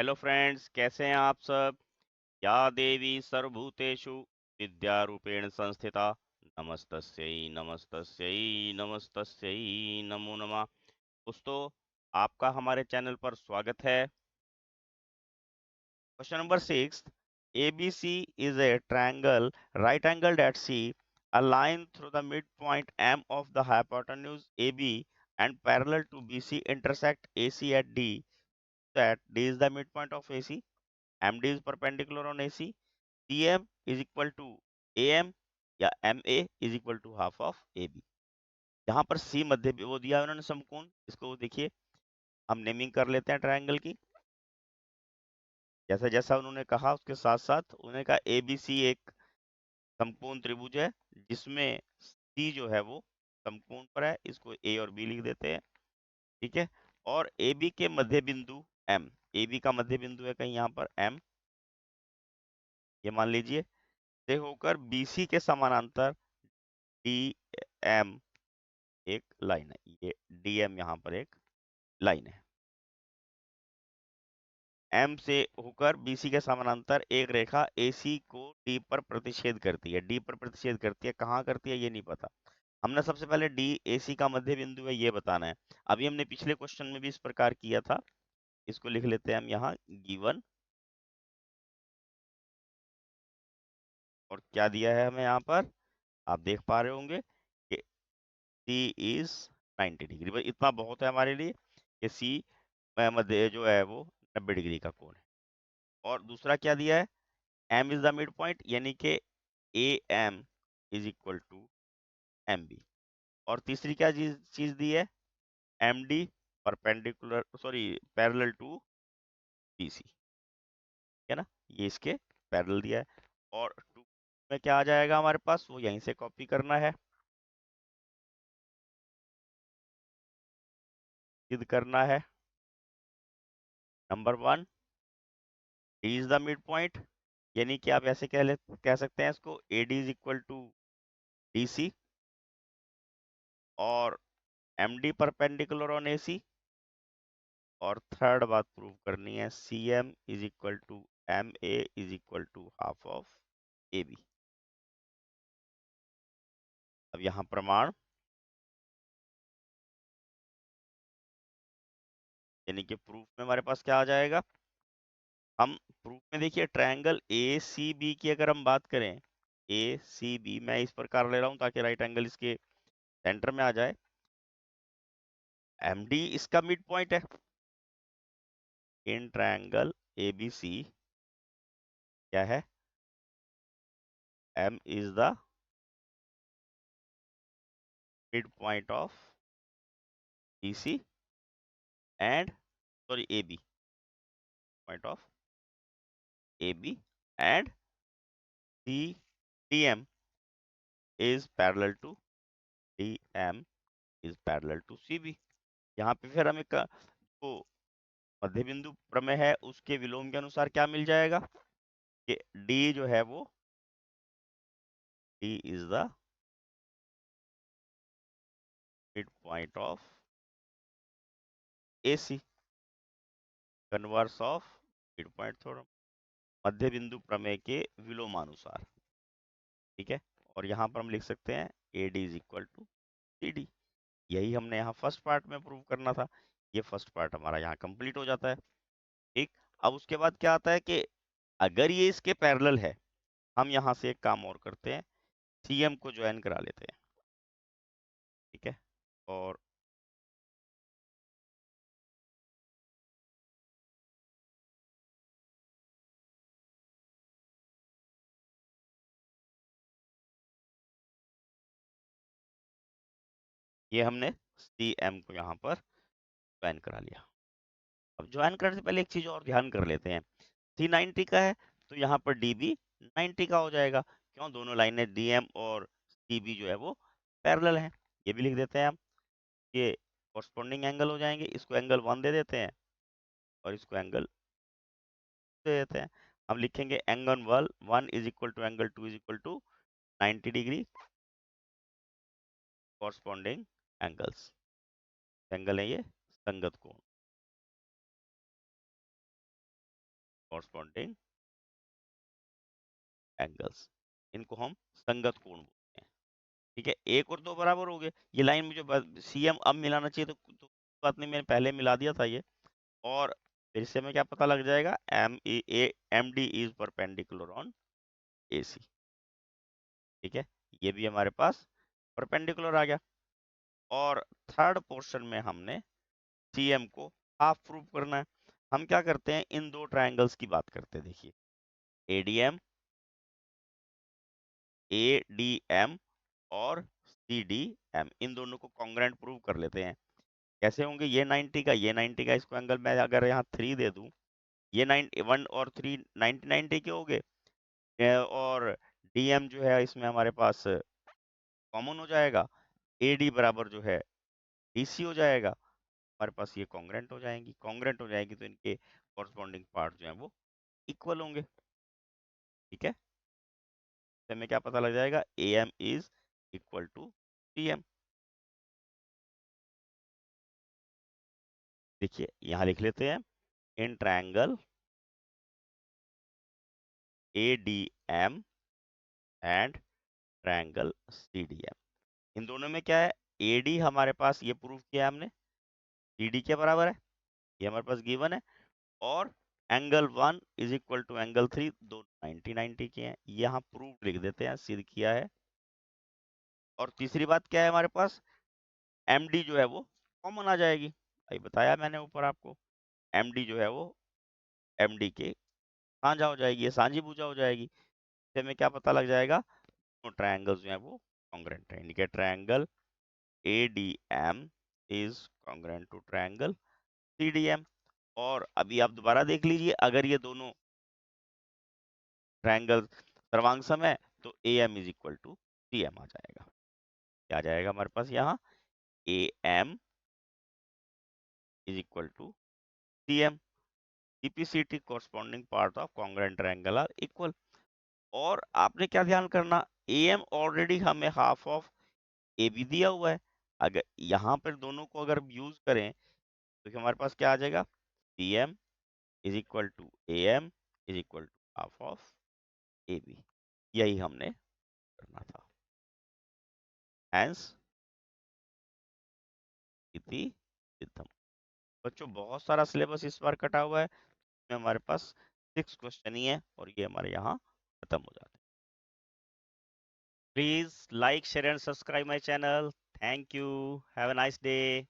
Hello friends, कैसे हैं आप सब। या देवी सर्वभूतेषु विद्यारूपेण संस्थिता नमस्तस्यै नमस्तस्यै नमस्तस्यै नमो नमः। दोस्तों, आपका हमारे चैनल पर स्वागत है। Question number 6, ABC is a triangle right angled at C, a line through the midpoint M of the hypotenuse AB and parallel to BC intersect AC at D, that D is the midpoint of AC, MD is perpendicular on AC, CM is equal to AM या MA is equal to half of AB। यहाँ पर C मध्य वो दिया है उन्होंने समकोण, इसको देखिए हम नेमिंग कर लेते हैं ट्रायंगल की। जैसा जैसा उन्होंने कहा उसके साथ साथ उन्होंने कहा ABC एक समकोण त्रिभुज है जिसमें C जो है वो समकोण पर है, इसको A और B लिख देते हैं। ठीक है, और AB के मध्य बिंदु M, AB का मध्य बिंदु है कहीं यहाँ पर M, ये मान लीजिए, से होकर BC के समानांतर DM एक लाइन है, ये DM यहाँ पर एक लाइन है। M से होकर BC के समानांतर एक रेखा AC को D पर प्रतिच्छेद करती है। D पर प्रतिच्छेद करती है, कहाँ करती है ये नहीं पता। हमने सबसे पहले D AC का मध्य बिंदु है ये बताना है। अभी हमने पिछले क्वेश्चन में भी इस प्रकार किया था, इसको लिख लेते हैं हम यहाँ गिवन। और क्या दिया है हमें यहाँ पर, आप देख पा रहे होंगे कि C इज 90 डिग्री। भाई इतना बहुत है हमारे लिए कि C मध्य जो है वो 90 डिग्री का कोण है। और दूसरा क्या दिया है, M is the mid point, यानी कि AM is equal to MB। और तीसरी क्या चीज दी है, MD perpendicular sorry parallel to BC, है ना, ये इसके पैरेलल दिया है। और टू में क्या आ जाएगा हमारे पास, वो यहीं से कॉपी करना है, सिद्ध करना है। Number 1, D is the mid point, यानी कि आप ऐसे कह सकते हैं इसको, AD is equal to DC और MD परपेंडिकुलर ऑन AC। और थर्ड बात प्रूव करनी है, CM is equal to MA is equal to half of AB। अब यहाँ प्रमाण, यानी कि प्रूफ में हमारे पास क्या आ जाएगा, हम प्रूफ में देखिए ट्रायंगल ACB की अगर हम बात करें, ACB मैं इस प्रकार ले रहा हूं ताकि राइट एंगल इसके सेंटर में आ जाए। MD इसका मिड पॉइंट है इन ट्रायंगल ABC, क्या है, M is the mid point of BC and sorry AB, point of AB and DM is parallel to DM is parallel to CB। यहाँ पे फिर हमें जो मध्य बिंदु प्रमेय है उसके विलोम के अनुसार क्या मिल जाएगा कि D जो है वो D is the midpoint of AC, converse of midpoint theorem, मध्य बिंदु प्रमेय के विलोमानुसार। ठीक है, और यहाँ पर हम लिख सकते हैं AD is equal to CD। यही हमने यहाँ फर्स्ट पार्ट में प्रूव करना था, ये फर्स्ट पार्ट हमारा यहाँ कंप्लीट हो जाता है। ठीक, अब उसके बाद क्या आता है कि अगर ये इसके पैरेलल है, हम यहाँ से एक काम और करते हैं, CM को ज्वाइन करा लेते हैं। ठीक है, और ये हमने CM को यहाँ पर ज्वाइन करा लिया। अब ज्वाइन करने से पहले एक चीज और ध्यान कर लेते हैं, C 90 का है तो यहाँ पर DB 90 का हो जाएगा। क्यों, दोनों लाइनें DM और CB जो है वो पैरेलल हैं, ये भी लिख देते हैं हम। ये कॉरस्पॉन्डिंग एंगल हो जाएंगे, इसको एंगल 1 दे देते हैं और इसको एंगल दे देते हैं। हम लिखेंगे angle 1 is equal to angle 2 is equal to 90 degree corresponding angles, angle है ये संगत कोण। कॉरस्पॉन्डिंग एंगल्स, इनको हम संगत कोण बोलते हैं। ठीक है, एक और दो बराबर हो गए। ये लाइन मुझे सीएम अब मिलाना चाहिए, तो बात नहीं, मैंने पहले मिला दिया था ये। और फिर से हमें क्या पता लग जाएगा, M D is perpendicular on A C. ठीक है, ये भी हमारे पास परपेंडिकुलर आ गया। और थर्ड पोर्शन में हमने सीएम को हाफ प्रूव करना है। हम क्या करते हैं, इन दो ट्रायंगल्स की बात करते हैं। देखिए, एडीएम, एडीएम और सीडीएम, इन दोनों को कॉन्ग्रुएंट प्रूव कर लेते हैं। कैसे होंगे, ये 90 का, ये 90 का, इसको एंगल मैं अगर यहाँ 3 दे दूं, ये 91 और 3 90 के हो गए। और डीएम जो है इसमें हमारे पास कॉमन हो जाएगा, एडी बराबर जो है डीसी हो जाएगा, हमारे पास ये कॉन्ग्रुएंट हो जाएगी, तो इनके कॉरस्पॉन्डिंग पार्ट जो है वो इक्वल होंगे। ठीक है, तो हमें क्या पता लग जाएगा, A M is equal to T M. देखिए यहाँ लिख लेते हैं, in triangle A D M and triangle C D M, इन दोनों में क्या है, ए डी हमारे पास ये प्रूव किया हमने, सी डी के बराबर है, ये हमारे पास गिवन है। और angle 1 is equal to angle 3, दोनों 90 के हैं, यहाँ प्रूव लिख देते हैं, सिद्ध किया है। और तीसरी बात क्या है हमारे पास, एमडी जो है वो कॉमन आ जाएगी, अभी बताया मैंने ऊपर आपको, एमडी जो है वो एमडी के साझा हो जाएगी, ये साझी भुजा हो जाएगी। इससे हमें क्या पता लग जाएगा, तो ट्रायंगल्स जो है वो कॉन्ग्रुएंट है, यानी कि triangle ADM is congruent to triangle CDM. और अभी आप दोबारा देख लीजिए, अगर ये दोनों ट्रायंगल सर्वांगसम है, तो A M is equal to C M आ जाएगा। क्या आ जाएगा हमारे पास यहाँ, A M is equal to C M, CPCT corresponding part of congruent triangle are equal. और आपने क्या ध्यान करना, ए एम ऑलरेडी हमें हाफ ऑफ ए बी दिया हुआ है, अगर यहाँ पर दोनों को अगर यूज करें, तो हमारे पास क्या आ जाएगा, C M is equal to A M is equal to half of A B, यही हमने करना था। हैंस इति सिद्धम। बच्चों बहुत सारा सिलेबस इस बार कटा हुआ है, इसमें हमारे पास 6 क्वेश्चन ही है, और ये हमारे यहाँ खत्म हो जाते हैं। Please like, share and subscribe my channel. Thank you, have a nice day.